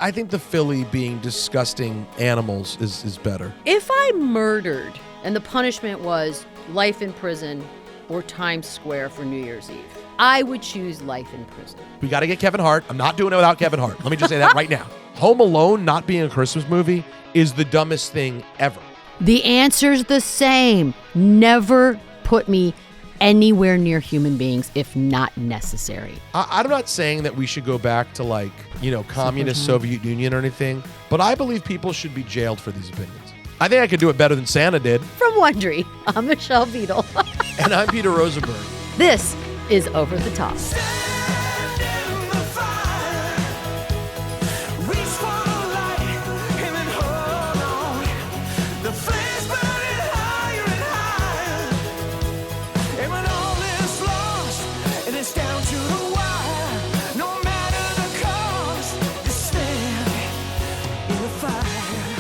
I think the Philly being disgusting animals is better. If I murdered and the punishment was life in prison or Times Square for New Year's Eve, I would choose life in prison. We got to get Kevin Hart. I'm not doing it without Kevin Hart. Let me just say that right now. Home Alone not being a Christmas movie is the dumbest thing ever. The answer's the same. Never put me anywhere near human beings if not necessary. I'm not saying that we should go back to communist Soviet Union or anything, but I believe people should be jailed for these opinions. I think I could do it better than Santa did. From Wondery, I'm Michelle Beadle. And I'm Peter Rosenberg. This is Over the Top.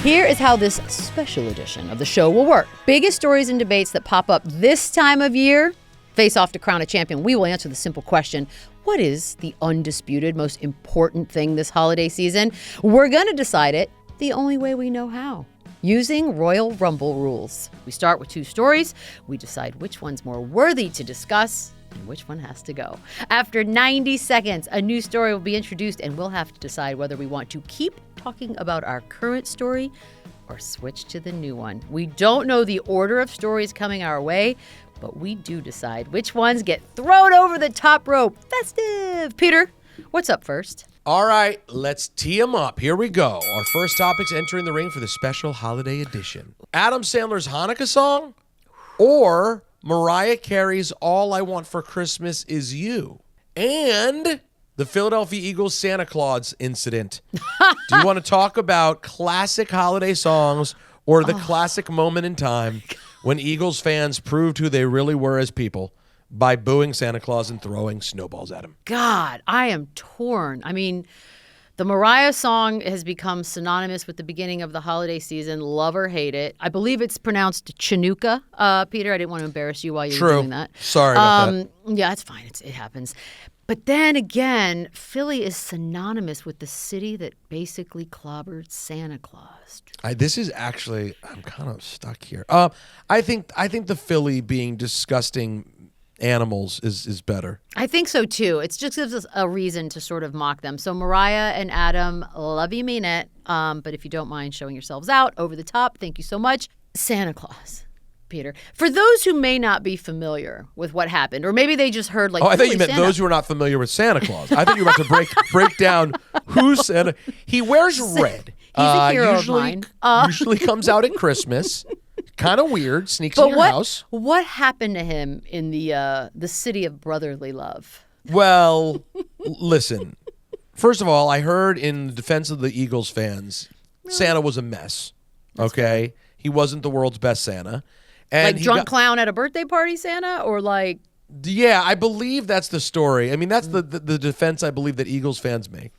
Here is how this special edition of the show will work. Biggest stories and debates that pop up this time of year face off to crown a champion. We will answer the simple question, what is the undisputed most important thing this holiday season? We're going to decide it the only way we know how, using Royal Rumble rules. We start with two stories. We decide which one's more worthy to discuss and which one has to go. After 90 seconds, a new story will be introduced, and we'll have to decide whether we want to keep talking about our current story or switch to the new one. We don't know the order of stories coming our way, but we do decide which ones get thrown over the top rope. Festive! Peter, what's up first? All right, let's tee them up. Here we go. Our first topic's entering the ring for the special holiday edition. Adam Sandler's Hanukkah song or Mariah Carey's All I Want for Christmas Is You, and the Philadelphia Eagles Santa Claus incident. Do you want to talk about classic holiday songs or the classic moment in time when Eagles fans proved who they really were as people by booing Santa Claus and throwing snowballs at him? God, I am torn. I mean, the Mariah song has become synonymous with the beginning of the holiday season. Love or hate it. I believe it's pronounced Chinooka. Peter, I didn't want to embarrass you while you were doing that. Sorry about that. Yeah, it's fine. It happens. But then again, Philly is synonymous with the city that basically clobbered Santa Claus. This is actually, I'm kind of stuck here. I think the Philly being disgusting animals is better. I think so too. It just gives us a reason to sort of mock them. So Mariah and Adam, love you, mean it. But if you don't mind showing yourselves out over the top, thank you so much. Santa Claus, Peter. For those who may not be familiar with what happened, or maybe they just heard I thought you meant those who are not familiar with Santa Claus. I thought you were about to break down who's Santa. He wears red. He's a hero of mine. Usually comes out at Christmas. Kind of weird. Sneaks in your house. What happened to him in the city of brotherly love? Well, listen. First of all, I heard in the defense of the Eagles fans, Santa was a mess. Okay? Fair. He wasn't the world's best Santa. And like drunk clown at a birthday party Santa, or like? Yeah, I believe that's the story. I mean, that's the defense I believe that Eagles fans make.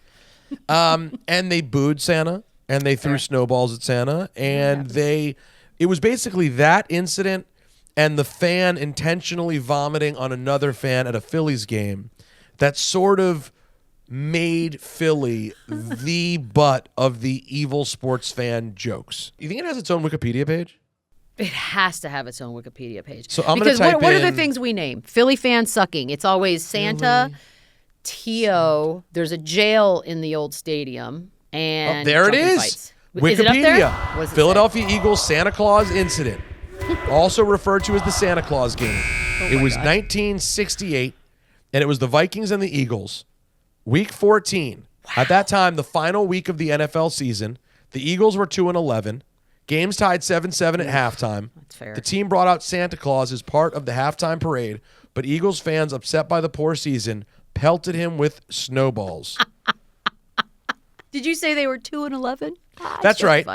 And they booed Santa, and they threw snowballs at Santa, and it was basically that incident and the fan intentionally vomiting on another fan at a Phillies game that sort of made Philly the butt of the evil sports fan jokes. You think it has its own Wikipedia page? It has to have its own Wikipedia page. So I'm going to type what are the things we name? Philly fan sucking. It's always Santa, T.O. There's a jail in the old stadium. And there it is. Fights. Wikipedia. Is it up there? Philadelphia Eagles Santa Claus incident. Also referred to as the Santa Claus game. It was 1968, and it was the Vikings and the Eagles. Week 14. Wow. At that time, the final week of the NFL season, the Eagles were 2-11. Games tied 7-7 at halftime. That's fair. The team brought out Santa Claus as part of the halftime parade, but Eagles fans, upset by the poor season, pelted him with snowballs. Did you say they were 2-11? That's right.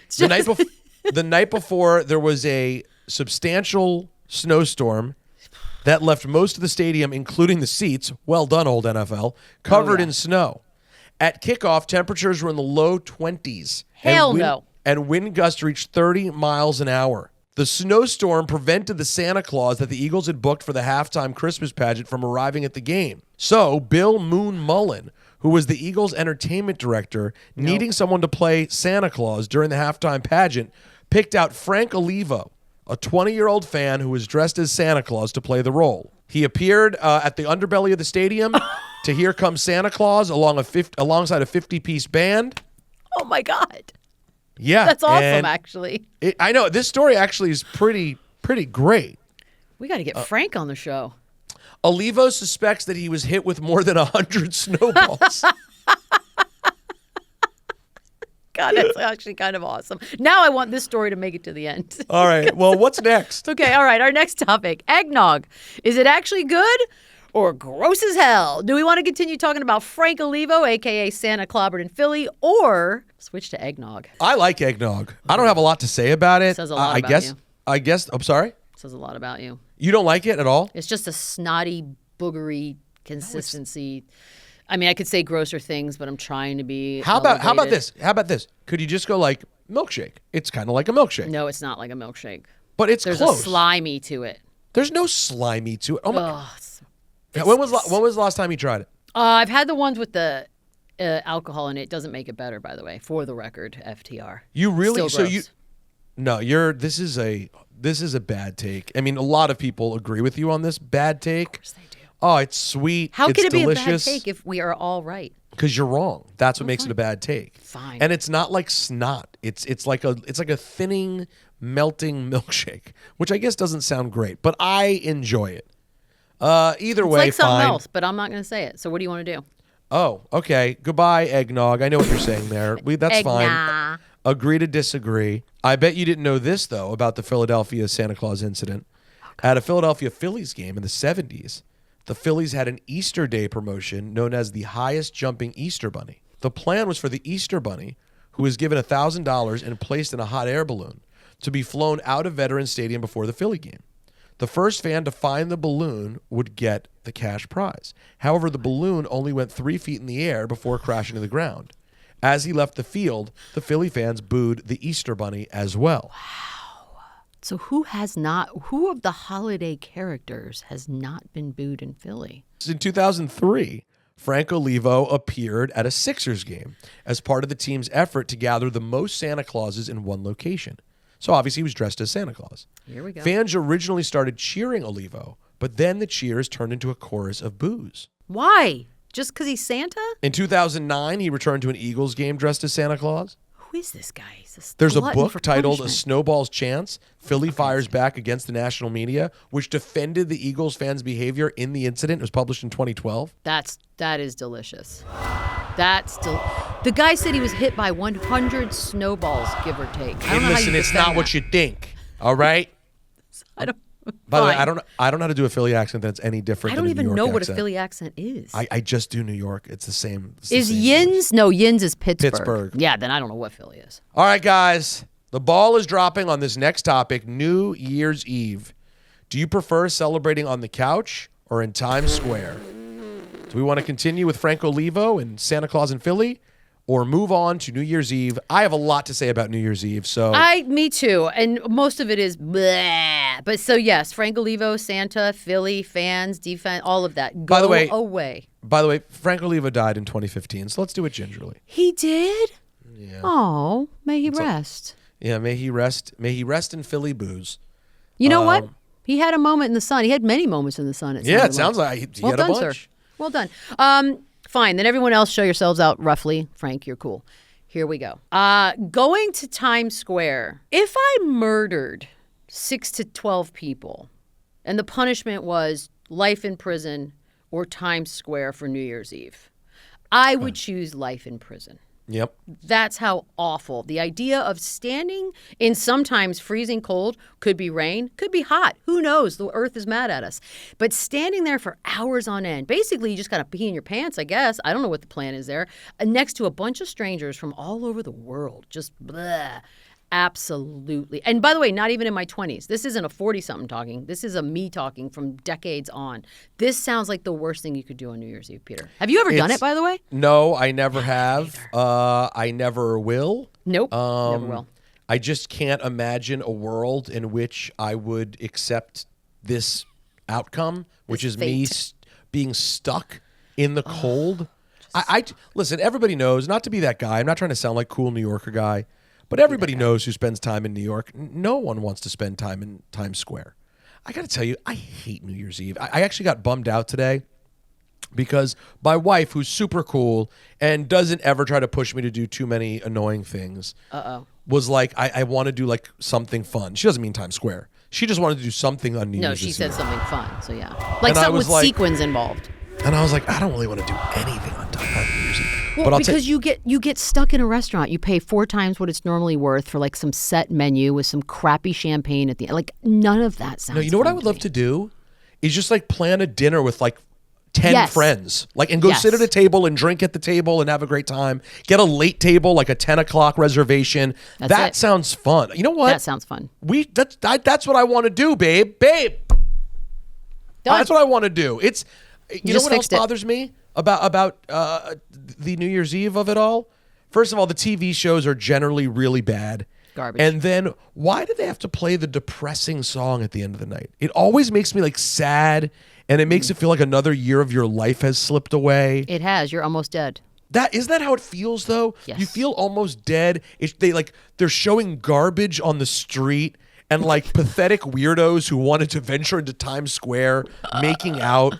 The night before, there was a substantial snowstorm that left most of the stadium, including the seats, well done, old NFL, covered in snow. At kickoff, temperatures were in the low 20s. Hell no. And wind gusts reached 30 miles an hour. The snowstorm prevented the Santa Claus that the Eagles had booked for the halftime Christmas pageant from arriving at the game. So Bill Moon Mullen, who was the Eagles' entertainment director, needing someone to play Santa Claus during the halftime pageant, picked out Frank Olivo, a 20-year-old fan who was dressed as Santa Claus to play the role. He appeared at the underbelly of the stadium to Here Comes Santa Claus alongside a 50-piece band. Oh, my God. Yeah. That's awesome, actually. I know. This story actually is pretty great. We got to get Frank on the show. Olivo suspects that he was hit with more than 100 snowballs. God, that's actually kind of awesome. Now I want this story to make it to the end. All right. Well, what's next? Okay, all right. Our next topic, eggnog. Is it actually good or gross as hell? Do we want to continue talking about Frank Olivo, a.k.a. Santa Clobbered in Philly, or switch to eggnog? I like eggnog. I don't have a lot to say about it. Says a lot about you. I guess. I'm sorry? Says a lot about you. You don't like it at all? It's just a snotty, boogery consistency. I mean, I could say grosser things, but I'm trying to be How about elevated. this? How about this? Could you just go like milkshake? It's kind of like a milkshake. No, it's not like a milkshake. But it's There's close. a slimy to it. There's no slimy to it. Oh my! It's When was the last time you tried it? I've had the ones with the alcohol in it. It doesn't make it better, by the way. For the record, FTR. You really? Still So you? gross. No, this is a bad take. I mean, a lot of people agree with you on this bad take. Of course they do. Oh, it's sweet. How it's can it delicious. be a bad take if we are all right? Because you're wrong. That's what makes it a bad take. Fine. And it's not like snot. It's like a thinning, melting milkshake, which I guess doesn't sound great, but I enjoy it. Either way, It's like something fine. else, but I'm not going to say it. So what do you want to do? Oh, okay. Goodbye, eggnog. I know what you're saying there. That's fine. Eggnog. Agree to disagree. I bet you didn't know this, though, about the Philadelphia Santa Claus incident. At a Philadelphia Phillies game in the 70s, the Phillies had an Easter Day promotion known as the highest jumping Easter Bunny. The plan was for the Easter Bunny, who was given $1,000 and placed in a hot air balloon, to be flown out of Veterans Stadium before the Philly game. The first fan to find the balloon would get the cash prize. However, the balloon only went 3 feet in the air before crashing to the ground. As he left the field, the Philly fans booed the Easter Bunny as well. So who of the holiday characters has not been booed in Philly? In 2003, Frank Olivo appeared at a Sixers game as part of the team's effort to gather the most Santa Clauses in one location. So obviously he was dressed as Santa Claus. Here we go. Fans originally started cheering Olivo, but then the cheers turned into a chorus of boos. Why? Just because he's Santa? In 2009, he returned to an Eagles game dressed as Santa Claus. Who is this guy? He's this There's a glutton book for titled A punishment. Snowball's Chance, Philly Fires Back Against the National Media, which defended the Eagles fans' behavior in the incident. It was published in 2012. That is delicious. The guy said he was hit by 100 snowballs, give or take. I don't know how Listen, you it's defend not what that. you think, all right? I don't. By the way, Fine. I don't know how to do a Philly accent that's any different I than don't a New even York know what a accent. Philly accent is. I just do New York. It's the same. It's the Is same Yins? No, Yins is Pittsburgh. Pittsburgh. Yeah, then I don't know what Philly is. All right, guys. The ball is dropping on this next topic, New Year's Eve. Do you prefer celebrating on the couch or in Times Square? Do we want to continue with Frank Olivo and Santa Claus in Philly or move on to New Year's Eve? I have a lot to say about New Year's Eve, so Me too. And most of it is bleh. But so yes, Frank Olivo, Santa, Philly, fans, defense, all of that. Go By the way- away. by the way, Frank Olivo died in 2015, so let's do it gingerly. He did? Yeah. Oh, may he rest. Yeah, may he rest in Philly booze. You know what? He had a moment in the sun. He had many moments in the sun. Yeah, it sounds like he Well had a done, bunch. sir. Well done. Fine. Then everyone else, show yourselves out roughly. Frank, you're cool. Here we go. Going to Times Square. If I murdered 6 to 12 people, and the punishment was life in prison or Times Square for New Year's Eve, I would choose life in prison. Yep. That's how awful. The idea of standing in sometimes freezing cold, could be rain, could be hot. Who knows? The earth is mad at us. But standing there for hours on end, basically you just got to pee in your pants, I guess. I don't know what the plan is there. Next to a bunch of strangers from all over the world. Just bleh. Absolutely. And by the way, not even in my 20s. This isn't a 40-something talking. This is a me talking from decades on. This sounds like the worst thing you could do on New Year's Eve, Peter. Have you ever done it, by the way? No, I never have. I never will. Nope. Never will. I just can't imagine a world in which I would accept this outcome, which is me fate. being stuck in the cold Listen, everybody knows, not to be that guy, I'm not trying to sound like cool New Yorker guy, but everybody knows who spends time in New York. No one wants to spend time in Times Square. I got to tell you, I hate New Year's Eve. I actually got bummed out today because my wife, who's super cool and doesn't ever try to push me to do too many annoying things, was like, I want to do like something fun. She doesn't mean Times Square. She just wanted to do something on New Year's Eve. No, she said something fun. So yeah, like And I something was with like- sequins involved. And I was like, I don't really want to do anything on New Year's Eve. Well, but I'll because you get stuck in a restaurant. You pay 4 times what it's normally worth for like some set menu with some crappy champagne at the end. Like none of that sounds. No, you know what I would love to do is just like plan a dinner with like 10 friends, like, and go sit at a table and drink at the table and have a great time. Get a late table, like a 10 o'clock reservation. That sounds fun. You know what? That sounds fun. That's what I want to do, babe. That's what I want to do. It's you know what else bothers me about the New Year's Eve of it all? First of all, the TV shows are generally really bad. Garbage. And then why do they have to play the depressing song at the end of the night? It always makes me like sad, and it makes it feel like another year of your life has slipped away. It has. You're almost dead. Isn't that how it feels though? Yes. You feel almost dead. They're showing garbage on the street and like pathetic weirdos who wanted to venture into Times Square making out.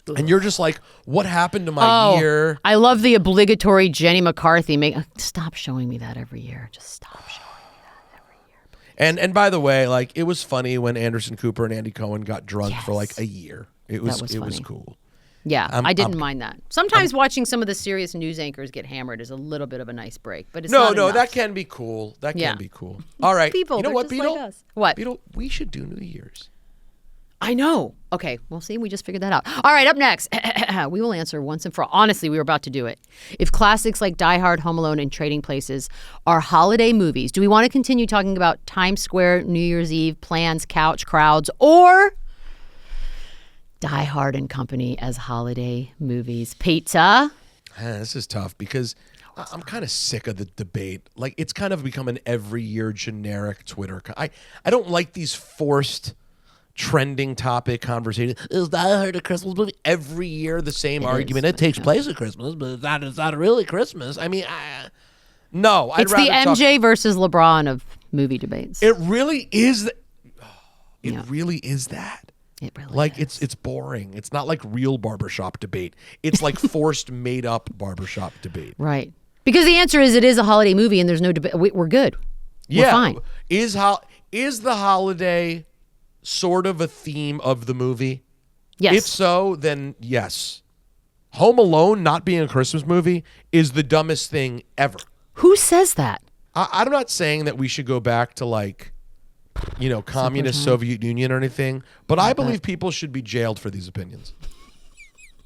And you're just like, what happened to my year? I love the obligatory Jenny McCarthy. Stop showing me that every year. Just stop showing me that every year. And by the way, like, it was funny when Anderson Cooper and Andy Cohen got drunk for like a year. It was cool. Yeah, I didn't mind that. Sometimes watching some of the serious news anchors get hammered is a little bit of a nice break, but it's not enough. that can be cool. That can be cool. All right, People, you know what, just Beadle? like us. What? Beadle, we should do New Year's. I know. Okay, we'll see. We just figured that out. All right, up next, we will answer once and for all. Honestly, we were about to do it. If classics like Die Hard, Home Alone, and Trading Places are holiday movies, do we want to continue talking about Times Square, New Year's Eve, plans, couch, crowds, or Die Hard and Company as holiday movies? Pizza? This is tough because I'm kind of sick of the debate. Like, it's kind of become an every year generic Twitter. I don't like these forced trending topic conversation. Is Die Hard a Christmas movie? Every year the same argument. It takes place at Christmas, but it's not really Christmas. I mean, no. It's the MJ versus LeBron of movie debates. It really is. It really is that. It really like is. it's boring. It's not like real barbershop debate. It's like forced made up barbershop debate. Right. Because the answer is it is a holiday movie and there's no debate. We're good. We're fine. Is the holiday sort of a theme of the movie? Yes. If so, then yes. Home Alone not being a Christmas movie is the dumbest thing ever. Who says that? I'm not saying that we should go back to like, communist Soviet Union or anything, but I believe people should be jailed for these opinions.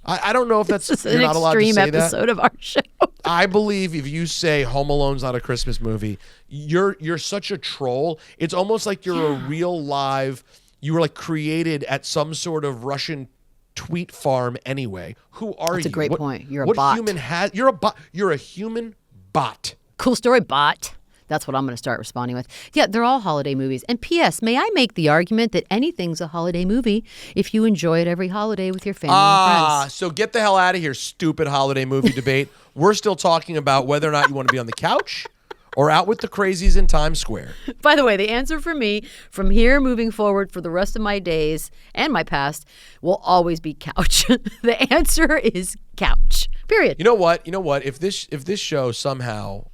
I don't know if that's This is you're an not allowed to extreme say episode of our show. I believe if you say Home Alone's not a Christmas movie, you're such a troll. It's almost like you're a real live. You were like created at some sort of Russian tweet farm anyway. Who are you? That's a great point. You're a what bot. Human has? You're a bot. You're a human bot. Cool story, bot. That's what I'm going to start responding with. Yeah, they're all holiday movies. And P.S., may I make the argument that anything's a holiday movie if you enjoy it every holiday with your family and friends? So get the hell out of here, stupid holiday movie debate. We're still talking about whether or not you want to be on the couch or out with the crazies in Times Square. By the way, the answer for me from here moving forward for the rest of my days and my past will always be couch. The answer is couch. Period. You know what? If this show somehow,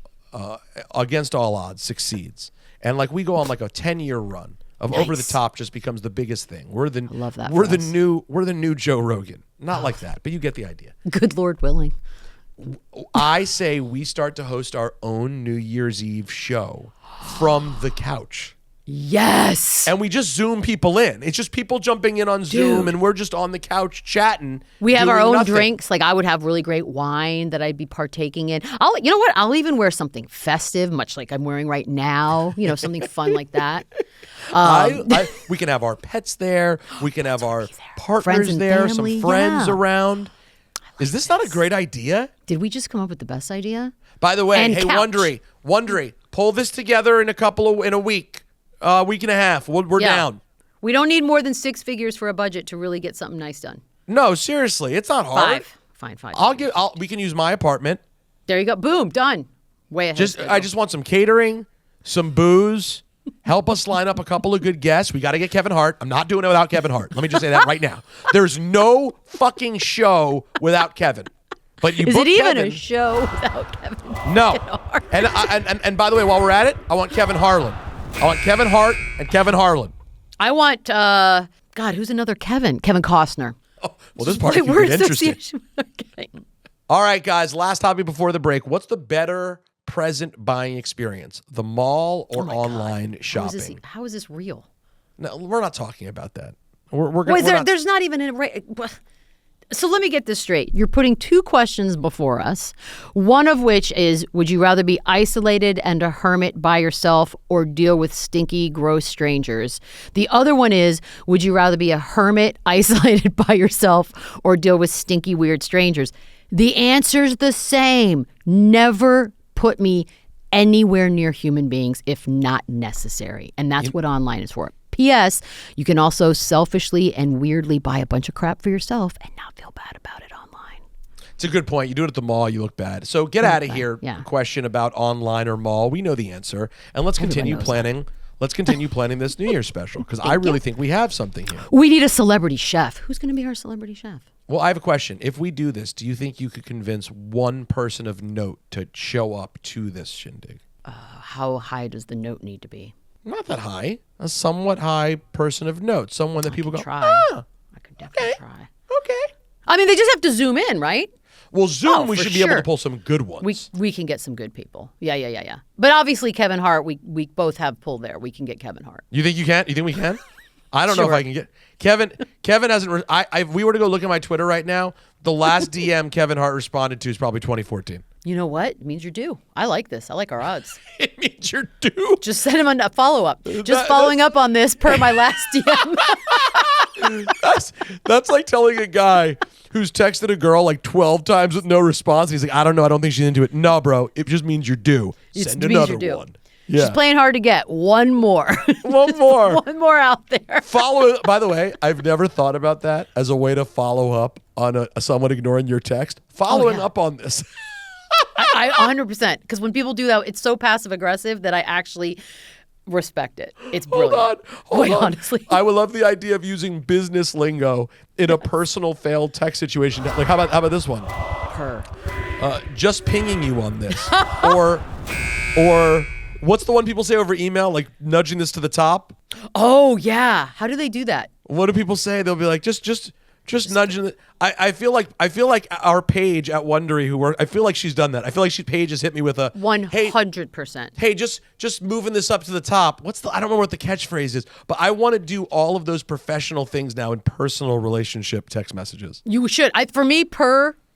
against all odds, succeeds, and like we go on like a 10-year run of Over the Top just becomes the biggest thing. We're the I love that We're for the us. new Joe Rogan. Not like that, but you get the idea. Good Lord willing. I say we start to host our own New Year's Eve show from the couch. Yes. And we just Zoom people in. It's just people jumping in on Zoom, and we're just on the couch chatting. We have our doing own nothing. drinks. Like I would have really great wine that I'd be partaking in. You know what? I'll even wear something festive, much like I'm wearing right now. Something fun like that. We can have our pets there. We can have our Friends partners and there. family, Some friends yeah. around. Is this not a great idea? Did we just come up with the best idea? By the way, And hey, couch. Wondery, pull this together in a week and a half. We're down. We don't need more than 6 figures for a budget to really get something nice done. No, seriously, it's not hard. fine. 5. We can use my apartment. There you go. Boom. Done. Way ahead. I just want some catering, some booze. Help us line up a couple of good guests. We got to get Kevin Hart. I'm not doing it without Kevin Hart. Let me just say that right now. There's no fucking show without Kevin. But you Is book it even Kevin, a show without Kevin? No. And by the way, while we're at it, I want Kevin Harlan. I want Kevin Hart and Kevin Harlan. I want, God, who's another Kevin? Kevin Costner. Oh, well, this part could get interesting. Okay. All right, guys, last topic before the break. What's the better present buying experience, the mall or online shopping? How is this real? No, we're not talking about that. There's not even a... So let me get this straight. You're putting 2 questions before us, one of which is, would you rather be isolated and a hermit by yourself or deal with stinky, gross strangers? The other one is, would you rather be a hermit isolated by yourself or deal with stinky, weird strangers? The answer's the same. Never put me anywhere near human beings if not necessary. And that's what online is for. P.S. You can also selfishly and weirdly buy a bunch of crap for yourself and not feel bad about it online. It's a good point. You do it at the mall, you look bad. So get out of here. Yeah. Question about online or mall. We know the answer. And let's continue planning. Let's continue planning this New Year's special because I really think we have something here. We need a celebrity chef. Who's going to be our celebrity chef? Well, I have a question. If we do this, do you think you could convince one person of note to show up to this shindig? How high does the note need to be? Not that high. A somewhat high person of note. Someone that people go, try. Ah, I could definitely try. okay. I mean, they just have to zoom in, right? Well, Zoom, we for should be able sure. to pull some good ones. We can get some good people. Yeah. But obviously, Kevin Hart, we both have pull there. We can get Kevin Hart. You think you can? You think we can? I don't know if Sure. I can get Kevin. Kevin hasn't. If we were to go look at my Twitter right now, the last DM Kevin Hart responded to is probably 2014. You know what? It means you're due. I like this. I like our odds. It means you're due. Just send him a follow-up. Just following up on this per my last DM. That's like telling a guy who's texted a girl like 12 times with no response. He's like, I don't know. I don't think she's into it. No, bro. It just means you're due. Send means another you're due. one. Yeah. She's playing hard to get. One more. One more. One more out there. Follow. By the way, I've never thought about that as a way to follow up on someone ignoring your text. Following up on this. I 100%. Because when people do that, it's so passive aggressive that I actually respect it. It's brilliant. Hold on. Honestly. I would love the idea of using business lingo in a personal failed text situation. Like how about this one? Per. Just pinging you on this, or what's the one people say over email? Like nudging this to the top. Oh yeah. How do they do that? What do people say? They'll be like, just nudging it. I feel like our Paige at Wondery I feel like she's done that. I feel like Paige has hit me with a 100%. Hey, just moving this up to the top. I don't remember what the catchphrase is, but I want to do all of those professional things now in personal relationship text messages. You should. For me,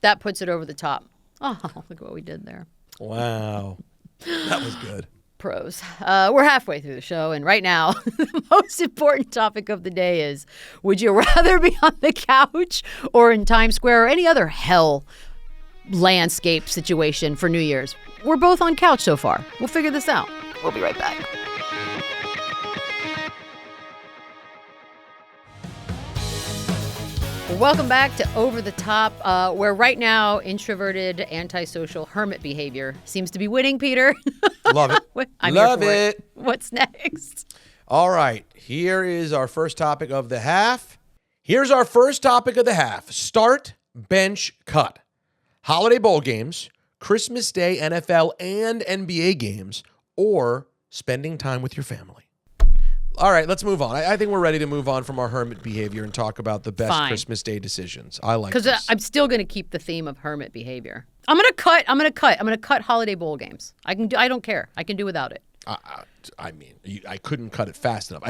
that puts it over the top. Oh, look what we did there. Wow. That was good. Pros. We're halfway through the show, and right now, the most important topic of the day is, would you rather be on the couch or in Times Square or any other hell landscape situation for New Year's? We're both on couch so far. We'll figure this out. We'll be right back. Welcome back to Over the Top, where right now introverted, antisocial hermit behavior seems to be winning, Peter. Love it. I'm Love here for it. What's next? All right. Here is our first topic of the half. Here's our first topic of the half. Start, bench, cut. Holiday bowl games, Christmas Day NFL and NBA games, or spending time with your family. All right, let's move on. I think we're ready to move on from our hermit behavior and talk about the best Christmas Day decisions. I like this. Because I'm still going to keep the theme of hermit behavior. I'm going to cut holiday bowl games. I don't care. I can do without it. I mean, I couldn't cut it fast enough.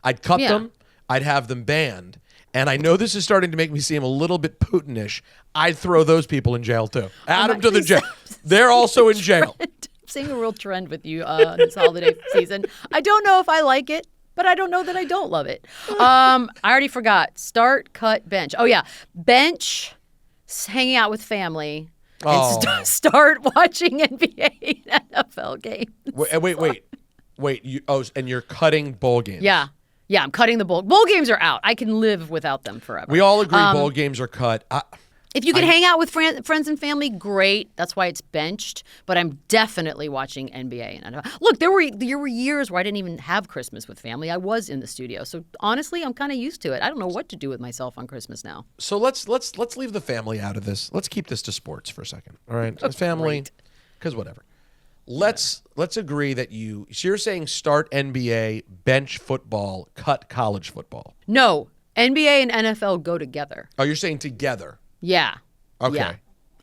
I'd cut them. I'd have them banned. And I know this is starting to make me seem a little bit Putinish. I'd throw those people in jail too. Add them to the jail. They're also in jail. I'm seeing a real trend with you this holiday season. I don't know if I like it, but I don't know that I don't love it. I already forgot. Start, cut, bench. Oh, yeah. Bench, hanging out with family, and start watching NBA and NFL games. Wait. And you're cutting bowl games. Yeah, I'm cutting the bowl. Bowl games are out. I can live without them forever. We all agree bowl games are cut. If you can hang out with friends and family, great. That's why it's benched. But I'm definitely watching NBA. And look, there were years where I didn't even have Christmas with family. I was in the studio. So honestly, I'm kind of used to it. I don't know what to do with myself on Christmas now. So let's leave the family out of this. Let's keep this to sports for a second. All right, family, because whatever. Let's agree that you're saying start NBA, bench football, cut college football. No, NBA and NFL go together. Oh, you're saying together. Yeah. Okay. Yeah.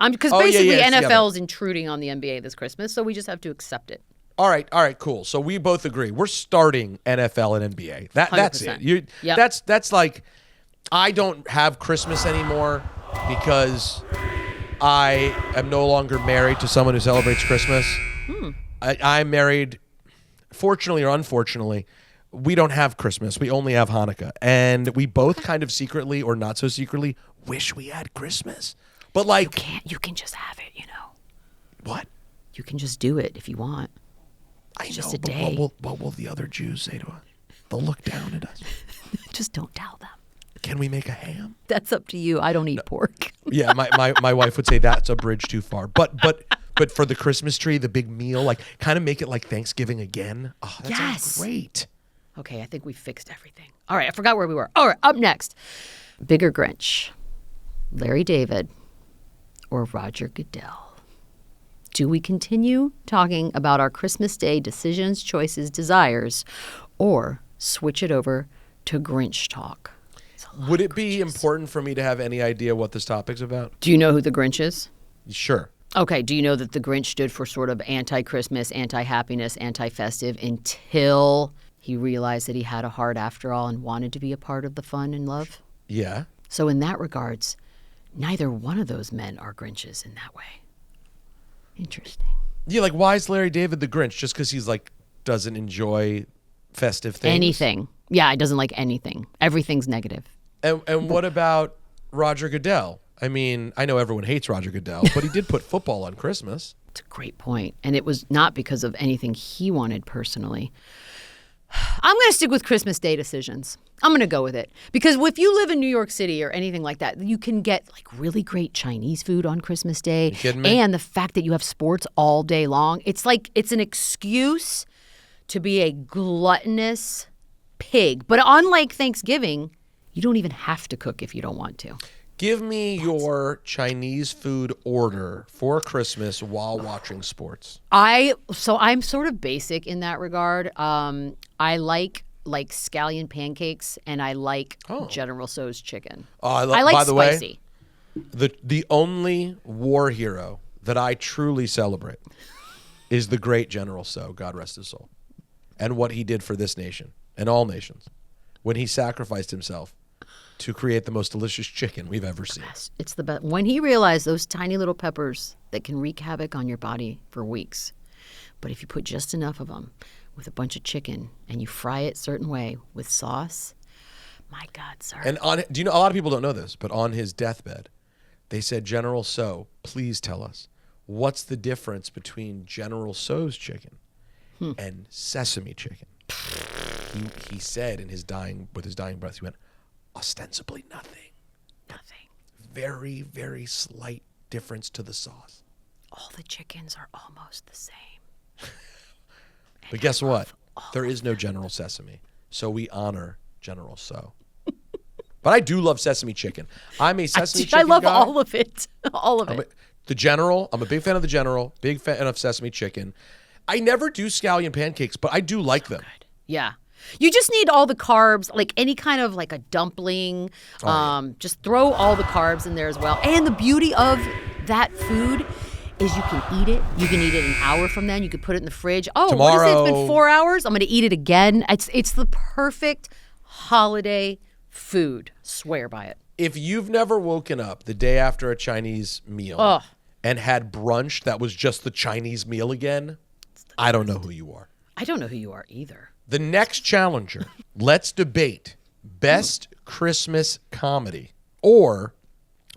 Because basically NFL is together. Intruding on the NBA this Christmas, so we just have to accept it. All right, cool. So we both agree. We're starting NFL and NBA. That's it. That's like, I don't have Christmas anymore because I am no longer married to someone who celebrates Christmas. I'm married, fortunately or unfortunately. We don't have Christmas. We only have Hanukkah. And we both kind of secretly or not so secretly wish we had Christmas. But like... You can just have it, you know. What? You can just do it if you want. It's just a day. What will the other Jews say to us? They'll look down at us. Just don't tell them. Can we make a ham? That's up to you. I don't eat pork. Yeah, my wife would say that's a bridge too far. But for the Christmas tree, the big meal, like kind of make it like Thanksgiving again. Oh, that sounds great. Okay, I think we fixed everything. All right, I forgot where we were. All right, up next. Bigger Grinch, Larry David, or Roger Goodell? Do we continue talking about our Christmas Day decisions, choices, desires, or switch it over to Grinch talk? Would it be important for me to have any idea what this topic's about? Do you know who the Grinch is? Sure. Okay, do you know that the Grinch stood for sort of anti-Christmas, anti-happiness, anti-festive until he realized that he had a heart after all and wanted to be a part of the fun and love? Yeah. So in that regards, neither one of those men are Grinches in that way. Interesting. Yeah, like why is Larry David the Grinch? Just because he's like doesn't enjoy festive things? Anything. Yeah, he doesn't like anything. Everything's negative. And what about Roger Goodell? I mean, I know everyone hates Roger Goodell, but he did put football on Christmas. It's a great point. And it was not because of anything he wanted personally. I'm going to stick with Christmas Day decisions. I'm going to go with it. Because if you live in New York City or anything like that, you can get like really great Chinese food on Christmas Day. You kidding me? And the fact that you have sports all day long, it's like it's an excuse to be a gluttonous pig. But unlike Thanksgiving, you don't even have to cook if you don't want to. Give me your Chinese food order for Christmas while watching sports. I'm sort of basic in that regard. I like scallion pancakes and I like General Tso's chicken. I like by the spicy. Way, the only war hero that I truly celebrate is the great General Tso, God rest his soul, and what he did for this nation and all nations when he sacrificed himself to create the most delicious chicken we've ever seen. Yes, it's the best. When he realized those tiny little peppers that can wreak havoc on your body for weeks, but if you put just enough of them with a bunch of chicken and you fry it a certain way with sauce, my God, sir. And do you know, a lot of people don't know this, but on his deathbed, they said, General Tso, please tell us, what's the difference between General Tso's chicken and sesame chicken? He said with his dying breath, he went, ostensibly nothing. Nothing. Very, very slight difference to the sauce. All the chickens are almost the same. But guess what? There is no General Sesame. So we honor General Tso. But I do love sesame chicken. I'm a sesame chicken I love guy. all of it. All of it. The General, I'm a big fan of the General, big fan of sesame chicken. I never do scallion pancakes, but I do like them. Good. Yeah. You just need all the carbs, like any kind of like a dumpling. Just throw all the carbs in there as well. And the beauty of that food is you can eat it. You can eat it an hour from then. You could put it in the fridge. Oh, tomorrow. What is it? It's been 4 hours. I'm going to eat it again. It's the perfect holiday food. Swear by it. If you've never woken up the day after a Chinese meal and had brunch that was just the Chinese meal again, I don't know who you are. I don't know who you are either. The next challenger, let's debate best Christmas comedy, or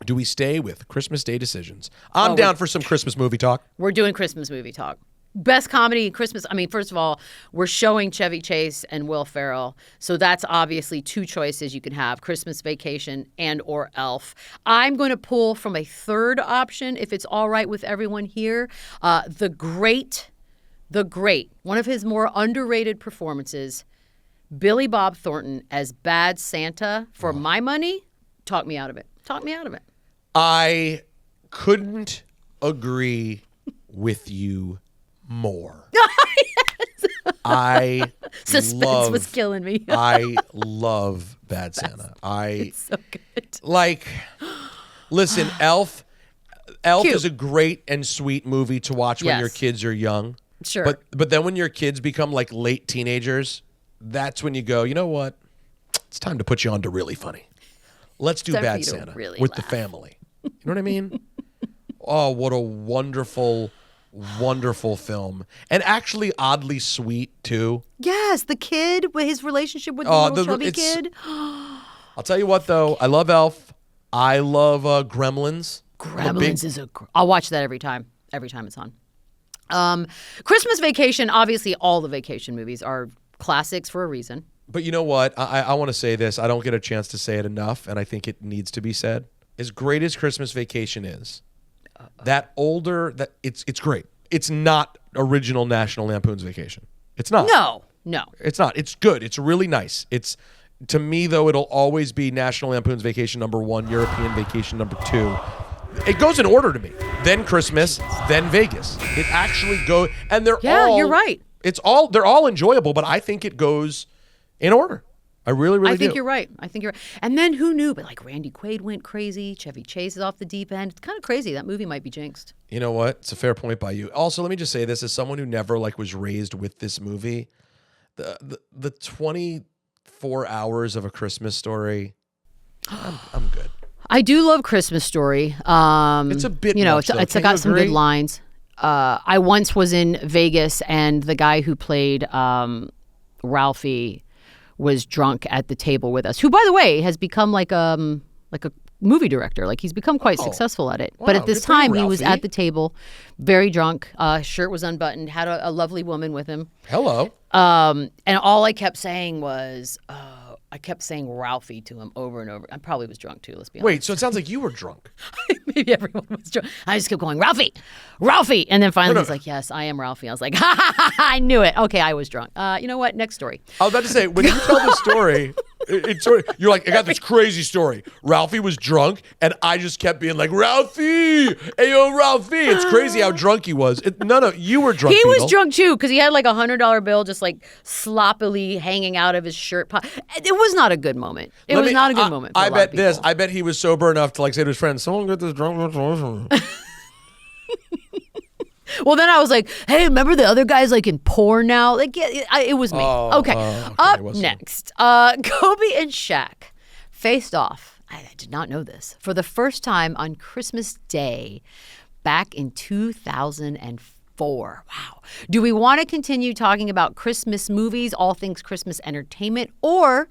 do we stay with Christmas Day decisions? I'm down for some Christmas movie talk. We're doing Christmas movie talk. Best comedy Christmas. I mean, first of all, we're showing Chevy Chase and Will Ferrell, so that's obviously two choices you can have: Christmas Vacation and or Elf. I'm going to pull from a third option, if it's all right with everyone here. The Great, one of his more underrated performances, Billy Bob Thornton as Bad Santa. For my money, talk me out of it. I couldn't agree with you more. I Suspense was killing me. I love Bad Santa. It's so good. Like, listen, Elf Cute. is a great and sweet movie to watch when your Yes. kids are young. Sure. But then when your kids become like late teenagers, that's when you go, you know what? It's time to put you on to really funny. Let's do Time for Bad you to Santa really with the laugh. family. You know what I mean? Oh, what a wonderful, wonderful film. And actually oddly sweet, too. Yes, the kid with his relationship with the Oh, little chubby it's- kid. I'll tell you what, though. I love Elf. I love Gremlins. I'll watch that every time it's on. Christmas Vacation, obviously all the vacation movies are classics for a reason. But you know what? I want to say this. I don't get a chance to say it enough, and I think it needs to be said. As great as Christmas Vacation is, it's great. It's not original National Lampoon's Vacation. It's not. No. It's not. It's good. It's really nice. It's, to me, though, it'll always be National Lampoon's Vacation #1, European Vacation #2. It goes in order to me. Then Christmas, then Vegas. It actually goes, and they're all. Yeah, you're right. They're all enjoyable, but I think it goes in order. I really, really I think do. you're right. And then who knew? But like Randy Quaid went crazy. Chevy Chase is off the deep end. It's kind of crazy. That movie might be jinxed. You know what? It's a fair point by you. Also, let me just say this as someone who never was raised with this movie. The 24 hours of A Christmas Story, I'm good. I do love Christmas Story. It's a bit much, though. It's Can got you some agree? good lines. I once was in Vegas, and the guy who played Ralphie was drunk at the table with us, who, by the way, has become like a movie director. Like, he's become quite successful at it. But Wow, at this good for you, time, he was Ralphie. at the table, very drunk, shirt was unbuttoned, had a lovely woman with him. Hello. And all I kept saying was, I kept saying Ralphie to him over and over. I probably was drunk too, let's be honest. Wait, so it sounds like you were drunk. Maybe everyone was drunk. I just kept going, Ralphie. And then finally he's like, yes, I am Ralphie. I was like, ha, ha, ha, ha, I knew it. Okay, I was drunk. You know what? Next story. I was about to say, when you tell the story, you're like, I got this crazy story. Ralphie was drunk, and I just kept being like, Ralphie! Hey, yo, Ralphie! It's crazy how drunk he was. No, you were drunk, He was Beadle. drunk too, because he had like $100 bill just like sloppily hanging out of his shirt pocket. It was not a good moment. It was not a good moment for I a lot of bet this. people. I bet he was sober enough to say to his friends, someone get this drunk. Well, then I was like, hey, remember the other guys like in porn now? Like, yeah, it was me. Okay. Up it was you. next, Kobe and Shaq faced off. I did not know this. For the first time on Christmas Day back in 2004. Wow. Do we want to continue talking about Christmas movies, all things Christmas entertainment, or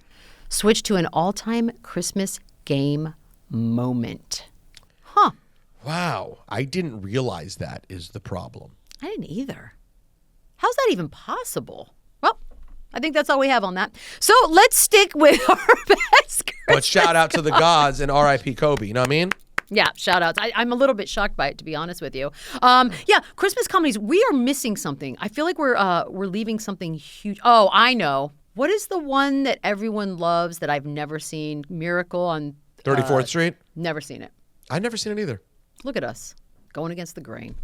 switch to an all-time Christmas game moment? Huh. Wow. I didn't realize that is the problem. I didn't either. How's that even possible? Well, I think that's all we have on that. So let's stick with our best Christmas. But shout out to the gods and R.I.P. Kobe. You know what I mean? Yeah, shout outs. I'm a little bit shocked by it, to be honest with you. Yeah, Christmas comedies. We are missing something. I feel like we're leaving something huge. Oh, I know. What is the one that everyone loves that I've never seen? Miracle on 34th Street? Never seen it. I've never seen it either. Look at us going against the grain.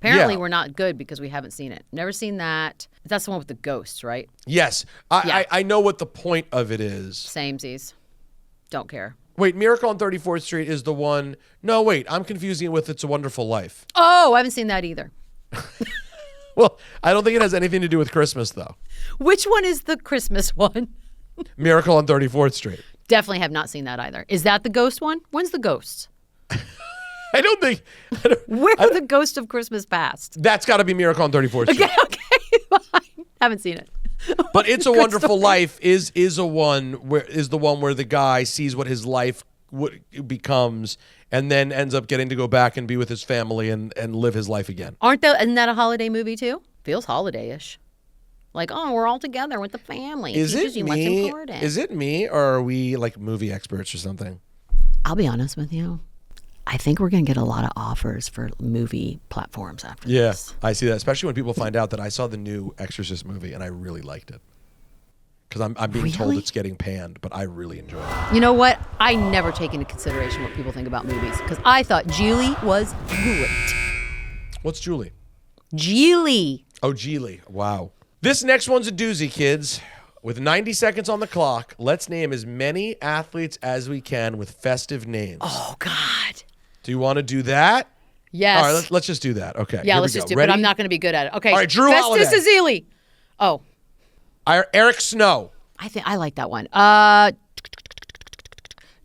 Apparently, Yeah. we're not good because we haven't seen it. Never seen that. That's the one with the ghosts, right? Yes. I know what the point of it is. Samesies. Don't care. Wait, Miracle on 34th Street is the one. No, wait. I'm confusing it with It's a Wonderful Life. Oh, I haven't seen that either. Well, I don't think it has anything to do with Christmas, though. Which one is the Christmas one? Miracle on 34th Street. Definitely have not seen that either. Is that the ghost one? When's the ghost? I don't think. Where are the ghosts of Christmas past? That's got to be Miracle on 34th Street. Okay, fine. Haven't seen it. But It's a Good Wonderful story. Life is the one where the guy sees what his life becomes and then ends up getting to go back and be with his family and live his life again. Isn't that a holiday movie too? Feels holiday-ish. Like, oh, we're all together with the family. Is Teaches it you me? what's important. Is it me, or are we like movie experts or something? I'll be honest with you. I think we're going to get a lot of offers for movie platforms after Yeah, this. I see that, especially when people find out that I saw the new Exorcist movie and I really liked it. Because I'm being told Really? it's getting panned, but I really enjoyed it. You know what? I never take into consideration what people think about movies because I thought Geely was great. What's Julie? Geely. Oh, Geely. Wow. This next one's a doozy, kids. With 90 seconds on the clock, let's name as many athletes as we can with festive names. Oh, God. Do you want to do that? Yes. All right, let's just do that. Okay. Yeah, here let's we just go. do it. But I'm not going to be good at it. Okay. All right, Drew Festus Holiday. Azili. Oh, Eric Snow. I like that one.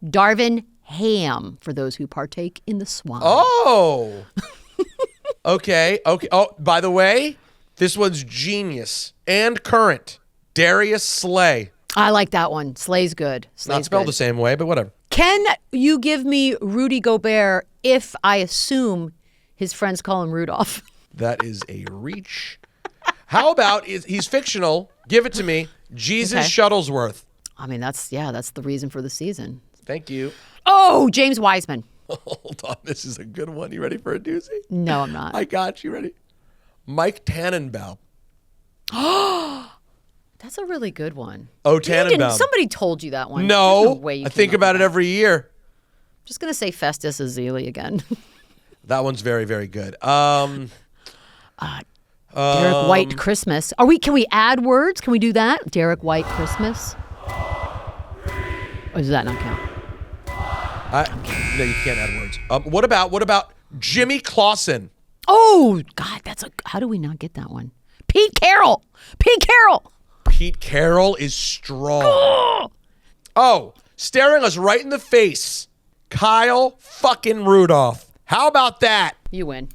Darvin Ham for those who partake in the swine. Oh. Okay. Oh, by the way, this one's genius and current. Darius Slay. I like that one. Slay's good. Slay's Not spelled good. the same way, but whatever. Can you give me Rudy Gobert if I assume his friends call him Rudolph? That is a reach. How about he's fictional? Give it to me. Jesus Okay. Shuttlesworth. I mean, that's the reason for the season. Thank you. Oh, James Wiseman. Hold on. This is a good one. You ready for a doozy? No, I'm not. I got you. Ready? Mike Tannenbaum. That's a really good one. Oh, You didn't- Tannenbaum. Somebody told you that one. No. There's no way you I came think up about with it that. every year. Just gonna say Festus Azili again. That one's very, very good. Derek White Christmas. Can we add words? Can we do that? Derek White Christmas. Or does that not count? No, you can't add words. What about Jimmy Clausen? Oh God, how do we not get that one? Pete Carroll. Pete Carroll. Pete Carroll is strong. Oh, staring us right in the face. Kyle fucking Rudolph. How about that? You win.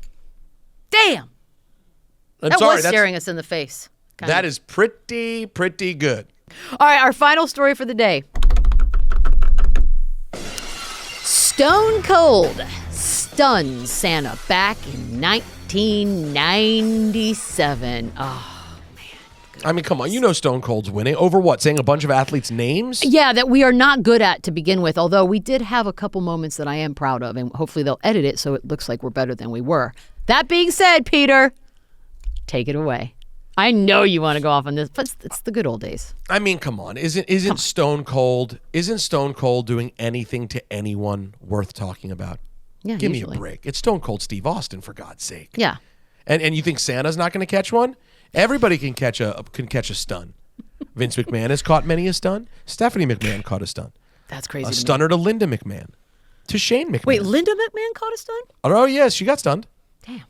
Damn. I'm That sorry. was staring us in the face. Kind That of. is pretty good. All right, our final story for the day. Stone Cold stuns Santa back in 1997. Oh, I mean, come on. You know Stone Cold's winning. Over what? Saying a bunch of athletes' names? yeah, that we are not good at to begin with, although we did have a couple moments that I am proud of, and hopefully they'll edit it so it looks like we're better than we were. That being said, Peter, take it away. I know you want to go off on this, but it's the good old days. I mean, come on. Isn't Stone Cold doing anything to anyone worth talking about? Yeah, Give usually. me a break. It's Stone Cold Steve Austin, for God's sake. Yeah. And you think Santa's not going to catch one? Everybody can catch a stun. Vince McMahon has caught many a stun. Stephanie McMahon caught a stun. That's crazy. A to me. stunner to Linda McMahon. To Shane McMahon. Wait, Linda McMahon caught a stun? Oh, yes, she got stunned. Damn.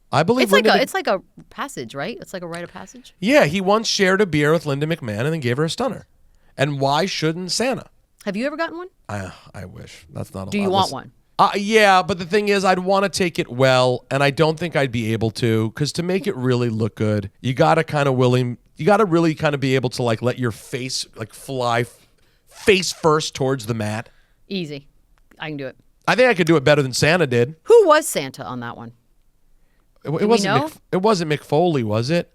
I believe It's like Linda it's like a passage, right? It's like a rite of passage. Yeah, he once shared a beer with Linda McMahon and then gave her a stunner. And why shouldn't Santa? Have you ever gotten one? I wish. That's not a Do lot. you want Listen, one? Yeah, but the thing is, I'd want to take it well, and I don't think I'd be able to, because to make it really look good, you gotta really kind of be able to like let your face like fly face first towards the mat. Easy. I can do it. I think I could do it better than Santa did. Who was Santa on that one? It we wasn't. know? It wasn't Mick Foley, was it?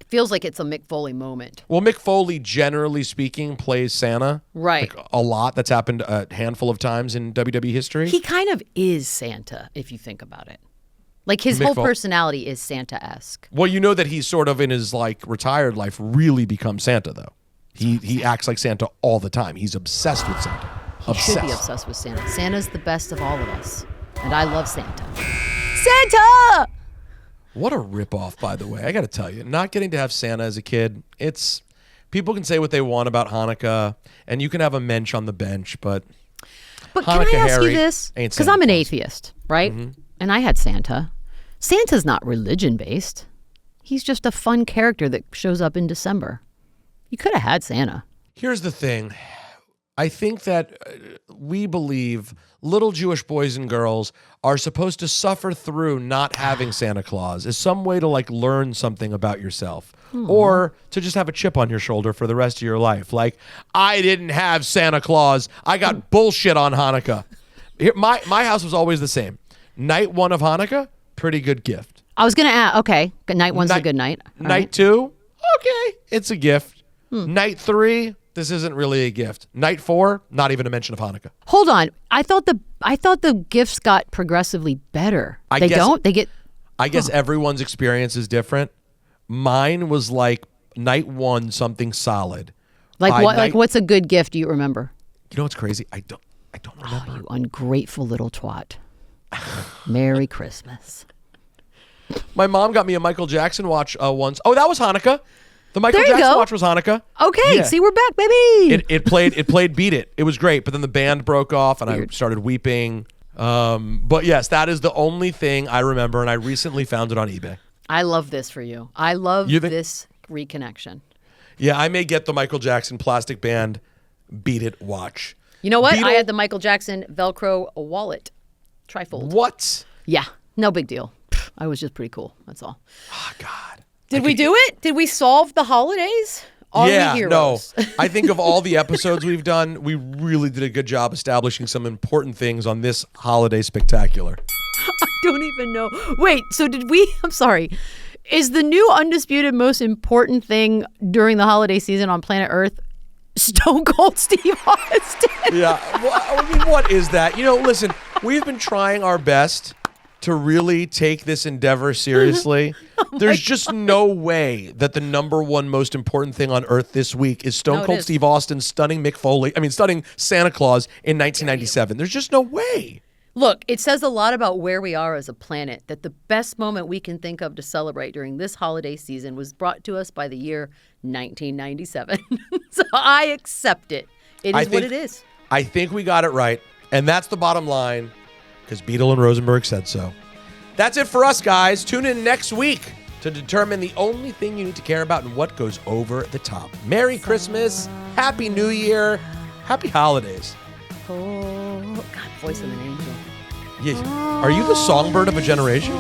It feels like it's a Mick Foley moment. Well, Mick Foley, generally speaking, plays Santa. Right. Like, a lot. That's happened a handful of times in WWE history. He kind of is Santa, if you think about it. Like his Mick whole Fol- personality is Santa-esque. Well, you know that he's sort of in his like retired life really become Santa though. He acts like Santa all the time. He's obsessed with Santa. He should be obsessed with Santa. Santa's the best of all of us. And I love Santa. Santa! What a ripoff, by the way. I got to tell you, not getting to have Santa as a kid, people can say what they want about Hanukkah, and you can have a mensch on the bench, but But Hanukkah can I ask you Harry this? ain't Because Santa I'm an Claus. atheist, right? And I had Santa. Santa's not religion-based. He's just a fun character that shows up in December. You could have had Santa. here's the thing. I think that we believe little Jewish boys and girls are supposed to suffer through not having Santa Claus as some way to like learn something about yourself or to just have a chip on your shoulder for the rest of your life. Like, I didn't have Santa Claus. I got bullshit on Hanukkah. My house was always the same. Night one of Hanukkah, pretty good gift. I was going to ask, okay, night one's a good night. All Night right. 2, okay, it's a gift. Night 3, this isn't really a gift. Night 4, not even a mention of Hanukkah. Hold on. I thought the gifts got progressively better. They don't? They get... I guess everyone's experience is different. Mine was like night 1, something solid. Like what? Like what's a good gift? Do you remember? You know what's crazy? I don't remember. Oh, you ungrateful little twat. Merry Christmas. My mom got me a Michael Jackson watch once. Oh, that was Hanukkah. The Michael There you Jackson go. watch was Hanukkah. Okay, Yeah. see, we're back, baby. It played Beat It. It was great, but then the band broke off and I started weeping. But yes, that is the only thing I remember, and I recently found it on eBay. I love this for you. I love this reconnection. Yeah, I may get the Michael Jackson plastic band Beat It watch. You know what? Beadle- I had the Michael Jackson Velcro wallet. Trifold. What? Yeah, no big deal. Pfft, I was just pretty cool. That's all. Oh, God. Did we do it? Did we solve the holidays? Are we heroes? No. I think of all the episodes we've done, we really did a good job establishing some important things on this holiday spectacular. I don't even know. Wait, so did we? I'm sorry. Is the new undisputed most important thing during the holiday season on planet Earth Stone Cold Steve Austin? Yeah. Well, I mean, what is that? You know, listen, we've been trying our best to really take this endeavor seriously. There's just no way that the number one most important thing on earth this week is Stone Cold Steve Austin stunning stunning Santa Claus in 1997. There's just no way. Look, it says a lot about where we are as a planet that the best moment we can think of to celebrate during this holiday season was brought to us by the year 1997. So I accept it. It is what it is. I think we got it right. And that's the bottom line, because Beadle and Rosenberg said so. That's it for us, guys. Tune in next week to determine the only thing you need to care about and what goes over the top. Merry Christmas. Happy New Year. Happy holidays. Oh, God, voice of an angel. Yeah. Are you the songbird of a generation?